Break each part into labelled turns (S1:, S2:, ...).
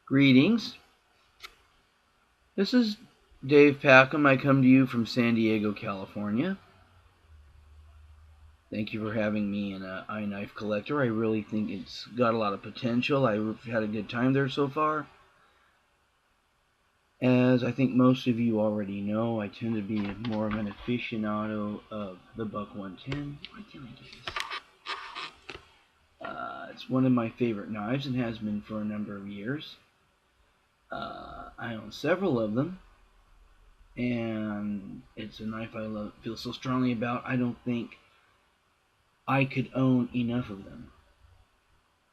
S1: Greetings. This is Dave Packham. I come to you from San Diego, California. Thank you for having me in ForIKnifeCollector. I really think it's got a lot of potential. I've had a good time there so far. As I think most of you already know, I tend to be more of an aficionado of the Buck 110. Why can't I get this? It's one of my favorite knives and has been for a number of years. I own several of them, and it's a knife I feel so strongly about. I don't think I could own enough of them.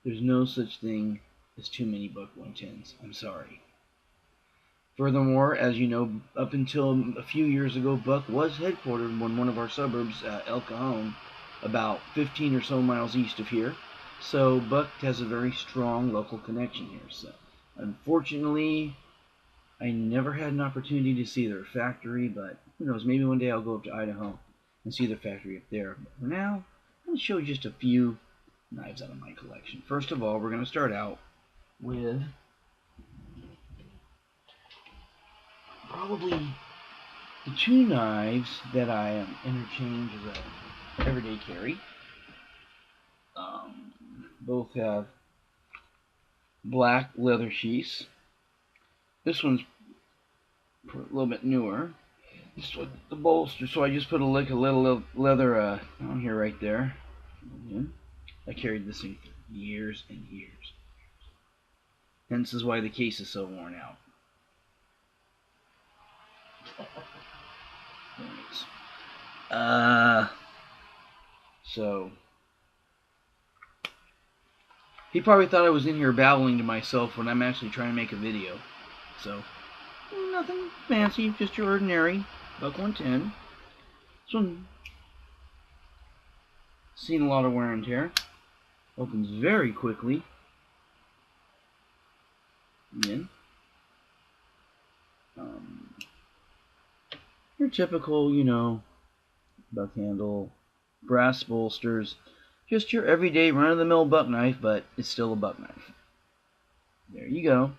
S1: There's no such thing as too many Buck 110s. I'm sorry. Furthermore, as you know, up until a few years ago, Buck was headquartered in one of our suburbs, El Cajon, about 15 or so miles east of here. So Buck has a very strong local connection here. So unfortunately, I never had an opportunity to see their factory, but who knows, maybe one day I'll go up to Idaho and see their factory up there. But for now, I'm going to show you just a few knives out of my collection. First of all, we're going to start out with probably the two knives that I interchange as a everyday carry. Both have black leather sheaths. This one's a little bit newer. This is the bolster, so I just put a little leather on here right there. I carried this thing for years and years. Hence is why the case is so worn out. So he probably thought I was in here babbling to myself when I'm actually trying to make a video. So nothing fancy, just your ordinary Buck 110. This one seen a lot of wear and tear. Opens very quickly. Again. Your typical, buck handle, brass bolsters, just your everyday run-of-the-mill buck knife, but it's still a buck knife. There you go.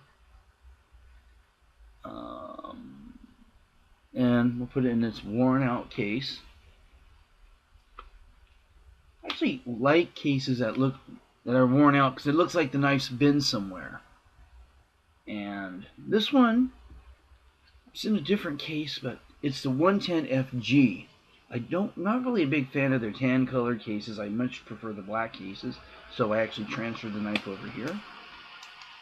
S1: And we'll put it in its worn-out case. I actually like cases that are worn out because it looks like the knife's been somewhere. And this one, it's in a different case, but it's the 110FG. Not really a big fan of their tan colored cases. I much prefer the black cases, so I actually transferred the knife over here.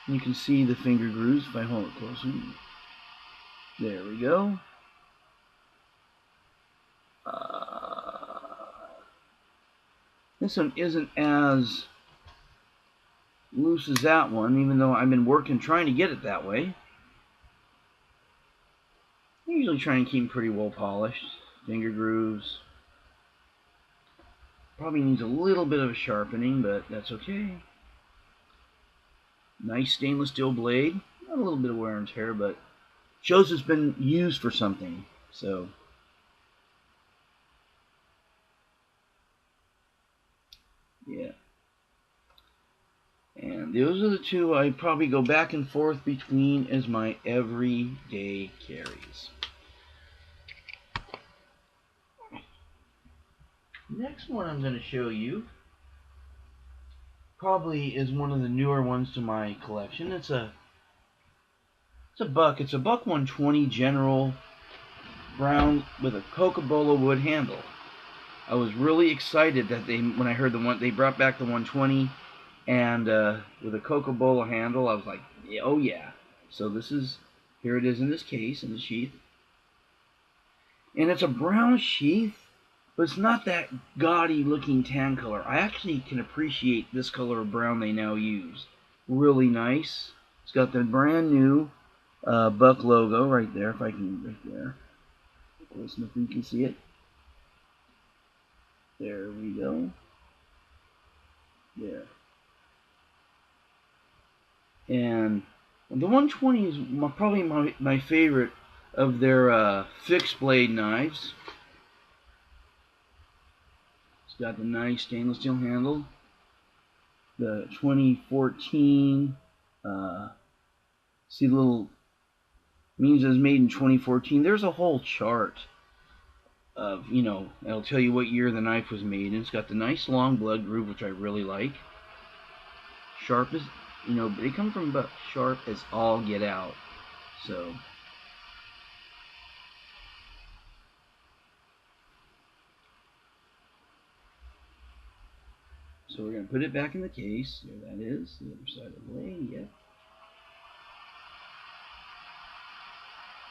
S1: And you can see the finger grooves if I hold it closely. There we go. This one isn't as loose as that one, even though I've been working trying to get it that way. I usually try and keep them pretty well polished. Finger grooves. Probably needs a little bit of a sharpening, but that's okay. Nice stainless steel blade. Got a little bit of wear and tear, but shows it's been used for something. So yeah. And those are the two I probably go back and forth between as my everyday carries. Next one I'm going to show you probably is one of the newer ones to my collection. It's a buck. It's a Buck 120 General brown with a Coca-Cola wood handle. I was really excited that when I heard they brought back the 120 and with a Coca-Cola handle. I was like, yeah, oh yeah. So here it is in this case, in the sheath. And it's a brown sheath, but it's not that gaudy looking tan color. I actually can appreciate this color of brown they now use. Really nice. It's got the brand new Buck logo right there, if I can, right there. Close enough you can see it. There we go. There. And the 120 is probably my favorite of their fixed blade knives. It's got the nice stainless steel handle. The 2014 See the little means it was made in 2014. There's a whole chart of, it'll tell you what year the knife was made. And it's got the nice long blood groove, which I really like. Sharp as, they come from about sharp as all get out. So we're going to put it back in the case. There that is, the other side of the blade, yep.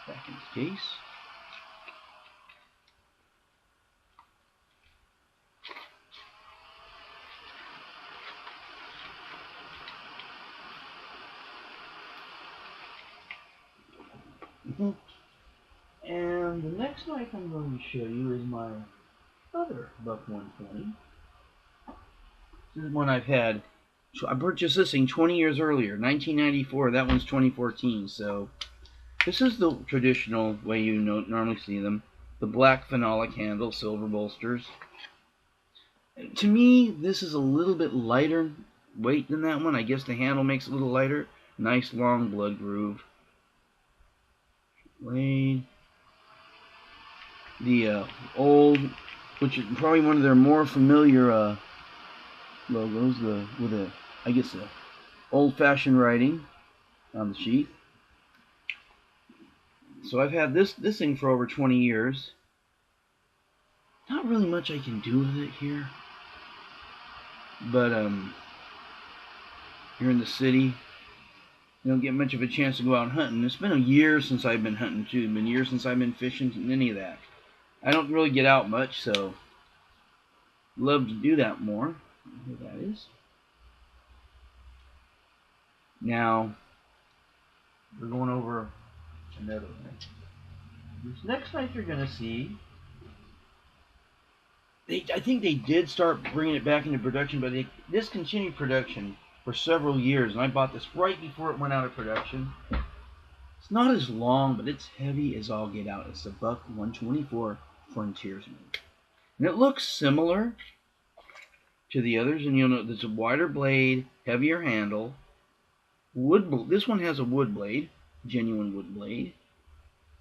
S1: Back in its case. And the next knife I'm going to show you is my other Buck 120. This is one I've had. I purchased this thing 20 years earlier, 1994. That one's 2014. So this is the traditional way you normally see them. The black phenolic handle, silver bolsters. To me, this is a little bit lighter weight than that one. I guess the handle makes it a little lighter. Nice long blood groove. Blade. The old, which is probably one of their more familiar logos, with a, I guess, a old-fashioned writing on the sheath. So I've had this thing for over 20 years. Not really much I can do with it here, but here in the city, you don't get much of a chance to go out hunting. It's been a year since I've been hunting too. It's been years since I've been fishing and any of that. I don't really get out much, so love to do that more. Here that is. Now we're going over another one. This next knife you're going to see, I think they did start bringing it back into production, but they discontinued production for several years, and I bought this right before it went out of production. It's not as long, but it's heavy as all get out. It's the Buck 124 Frontiersman. And it looks similar to the others, and you'll note there's a wider blade, heavier handle. This one has a wood blade, genuine wood blade.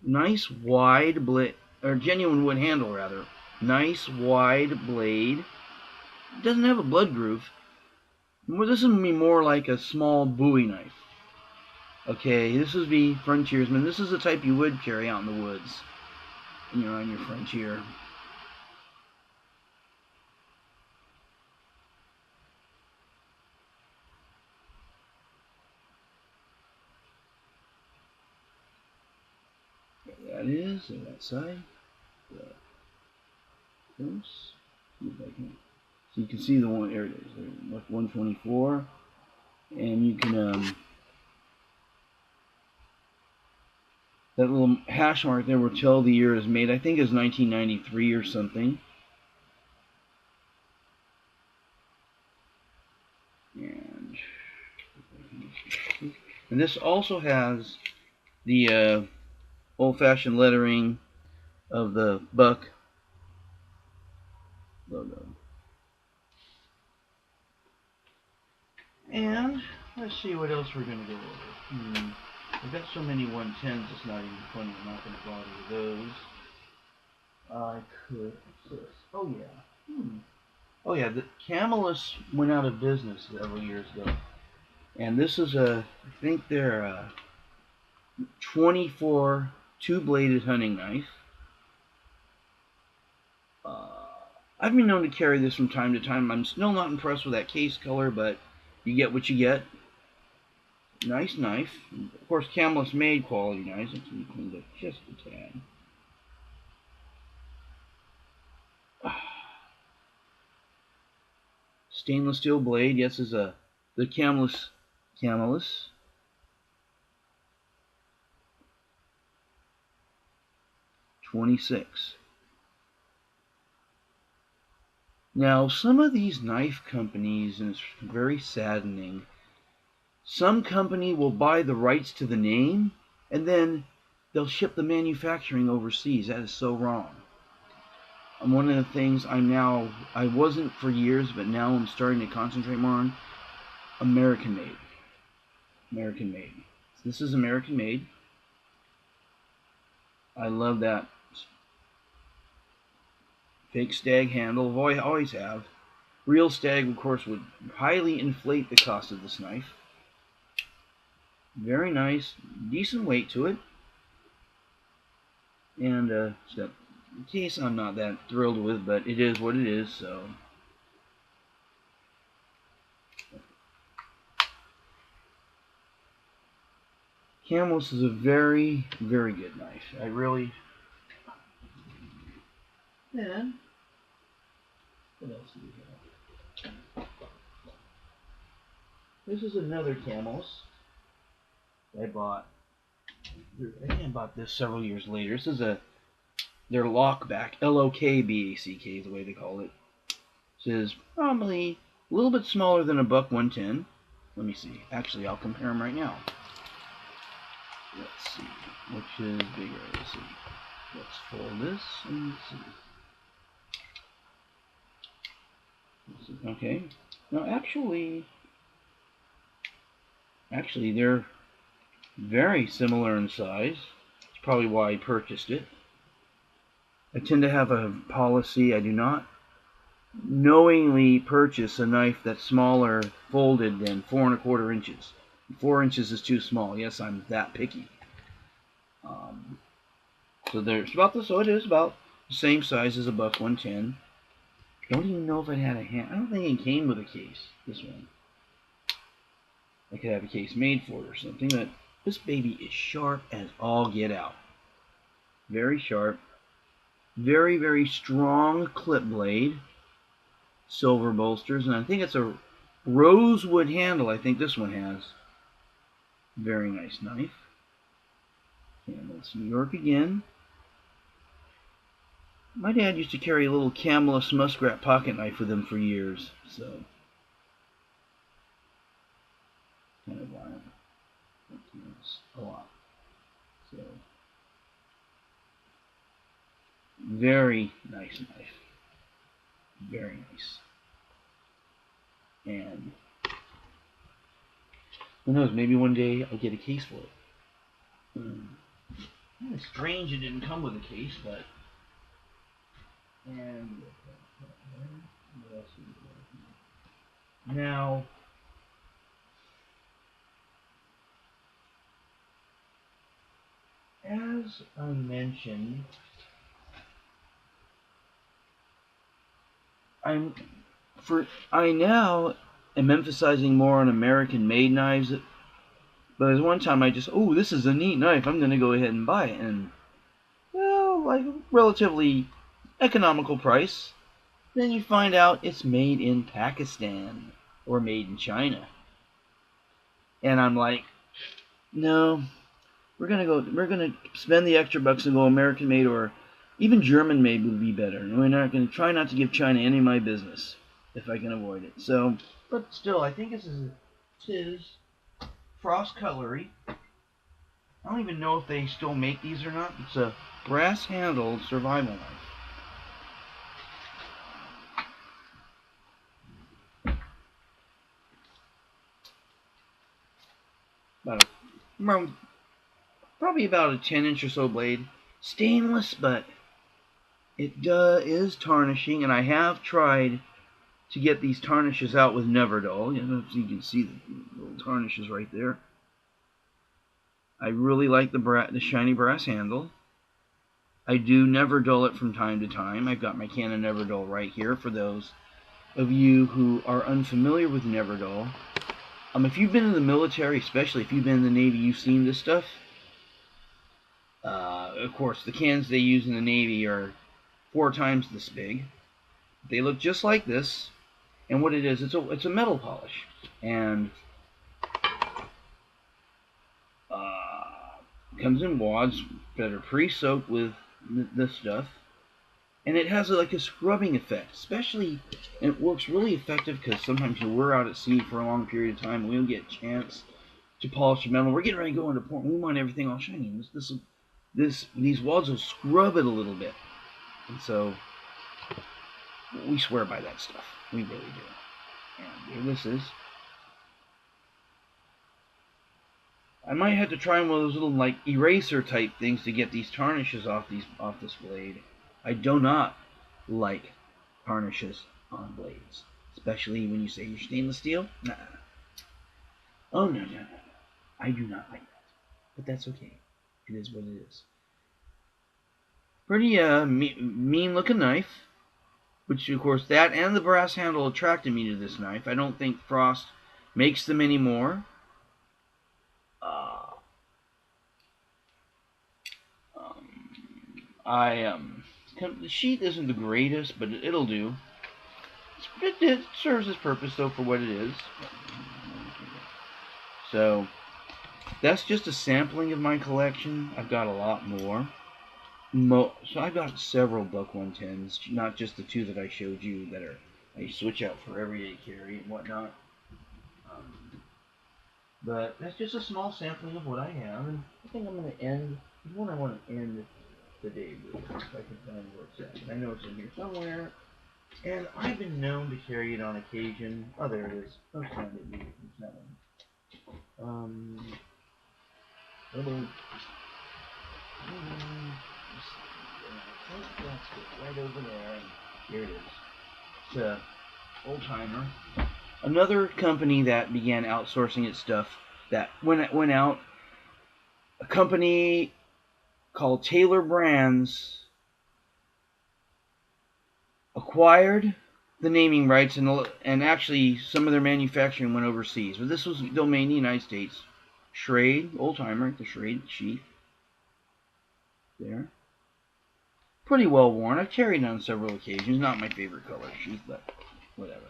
S1: Nice wide blade, or genuine wood handle rather. Nice wide blade. It doesn't have a blood groove. This would be more like a small Bowie knife. Okay, this would be Frontiersman. This is the type you would carry out in the woods when you're on your frontier. There that is, on that side. Close. So you can see the one, there it is, there, 124. And you can, that little hash mark there will tell the year it was made. I think it's 1993 or something. And this also has the old-fashioned lettering of the Buck logo. And let's see what else we're going to go over. I've got so many 110s, it's not even funny. I'm not going to bother with those. I could. What's this? Oh, yeah. Oh, yeah. The Camelus went out of business several years ago. And this is I think they're a 24 two-bladed hunting knife. I've been known to carry this from time to time. I'm still not impressed with that case color, but you get what you get. Nice knife. Of course, Camelus made quality knives. Let's be cleaned up just a tad. Stainless steel blade. Yes, is the Camelus. 26. Now, some of these knife companies, and it's very saddening, some company will buy the rights to the name, and then they'll ship the manufacturing overseas. That is so wrong. And one of the things I wasn't for years, but now I'm starting to concentrate more on, American made. American made. This is American made. I love that fake stag handle. Always have. Real stag, of course, would highly inflate the cost of this knife. Very nice, decent weight to it. And the case I'm not that thrilled with, but it is what it is, so. Camels is a very, very good knife. I really. Then, what else do we have? This is another Camels I bought. I think I bought this several years later. This is their lockback, L-O-K-B-A-C-K is the way they call it. This is probably a little bit smaller than a buck 110. Let me see. Actually, I'll compare them right now. Let's see. Which is bigger? Let's see. Let's fold this and see. Okay. Now, actually, they're very similar in size. It's probably why I purchased it. I tend to have a policy. I do not knowingly purchase a knife that's smaller folded than 4 1/4 inches. 4 inches is too small. Yes, I'm that picky. So there's about this. So it is about the same size as a buck 110. Don't even know if it had a hand. I don't think it came with a case. This one. I could have a case made for it or something. But this baby is sharp as all get out. Very sharp. Very, very strong clip blade. Silver bolsters, and I think it's a rosewood handle. I think this one has. Very nice knife. Camels, New York again. My dad used to carry a little Camelus muskrat pocket knife with him for years, so kind of wild. A lot. So very nice knife. Very nice. And who knows, maybe one day I'll get a case for it. Kind of strange it didn't come with a case, but. And what else is there? Now, as I mentioned, I now am emphasizing more on American-made knives. But at one time I just, oh, this is a neat knife. I'm going to go ahead and buy it, and well, like relatively economical price. Then you find out it's made in Pakistan or made in China, and I'm like, no, we're gonna spend the extra bucks and go American-made or even German-made would be better. And we're not going to try not to give China any of my business if I can avoid it. So, but still, I think this is Frost Cutlery. I don't even know if they still make these or not. It's a brass-handled survival knife. Probably about a 10-inch or so blade. Stainless, but it is tarnishing, and I have tried to get these tarnishes out with Neverdull. You can see the little tarnishes right there. I really like the shiny brass handle. I do Neverdull it from time to time. I've got my can of Neverdull right here for those of you who are unfamiliar with Neverdull. If you've been in the military, especially if you've been in the Navy, you've seen this stuff. Of course, the cans they use in the Navy are 4 times this big. They look just like this, and what it is, it's a metal polish, and comes in wads that are pre-soaked with this stuff, and it has like a scrubbing effect, especially, and it works really effective because sometimes we're out at sea for a long period of time and we don't get a chance to polish the metal. We're getting ready to go into port and we want everything all shiny. These wads will scrub it a little bit, and so we swear by that stuff. We really do. And here this is. I might have to try one of those little like eraser type things to get these tarnishes off this blade. I do not like tarnishes on blades, especially when you say you're stainless steel. Nah. Oh no, no, no, no. I do not like that, but that's okay. It is what it is. Pretty mean looking knife, which of course that and the brass handle attracted me to this knife. I don't think Frost makes them anymore. The sheath isn't the greatest, but it'll do. It serves its purpose though for what it is. So that's just a sampling of my collection. I've got a lot more. So I've got several Buck 110s, not just the two that I showed you that I switch out for everyday carry and whatnot. But that's just a small sampling of what I have, and I think I'm going to end. This is what I want to end the day with, if I can find where it's at. I know it's in here somewhere, and I've been known to carry it on occasion. Oh, there it is. I'll find it. There's that one. Little. That's it, right over there. And here it is. It's a old timer. Another company that began outsourcing its stuff that went out. A company called Taylor Brands acquired the naming rights, and actually some of their manufacturing went overseas. But this was domain in the United States. Schrade, old timer, the Schrade sheath. There. Pretty well worn. I've carried it on several occasions. Not my favorite color sheath, but whatever.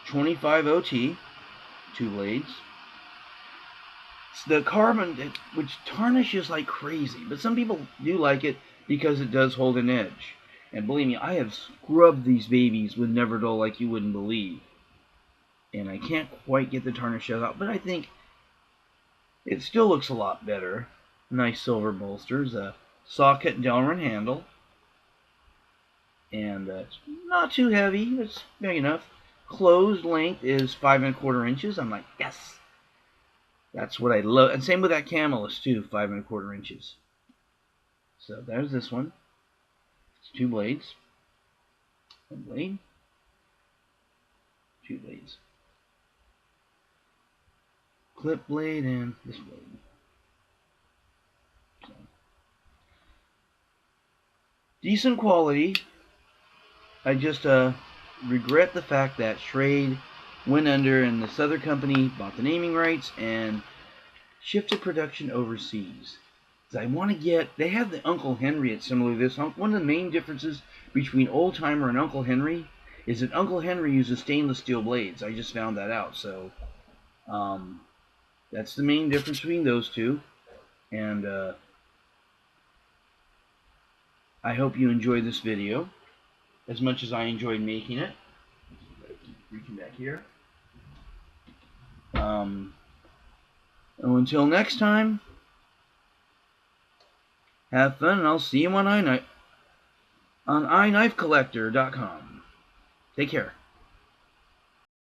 S1: 25 OT, 2 blades. It's the carbon, which tarnishes like crazy, but some people do like it because it does hold an edge. And believe me, I have scrubbed these babies with Never Dull like you wouldn't believe. And I can't quite get the tarnish out, but I think it still looks a lot better. Nice silver bolsters, a socket Delrin handle, and it's not too heavy. It's big enough. Closed length is 5 1/4 inches. I'm like, yes, that's what I love. And same with that Camelus too, 5 1/4 inches. So there's this one. It's 2 blades. 1 blade. 2 blades. Clip blade and this blade. So. Decent quality. I just regret the fact that Schrade went under and this other company bought the naming rights and shifted production overseas. I want to get, they have the Uncle Henry at similar to this. One of the main differences between Old Timer and Uncle Henry is that Uncle Henry uses stainless steel blades. I just found that out. So that's the main difference between those two. And I hope you enjoyed this video as much as I enjoyed making it. Reaching back here. Until next time, have fun, and I'll see you on ForIKnifeCollector.com. Take care.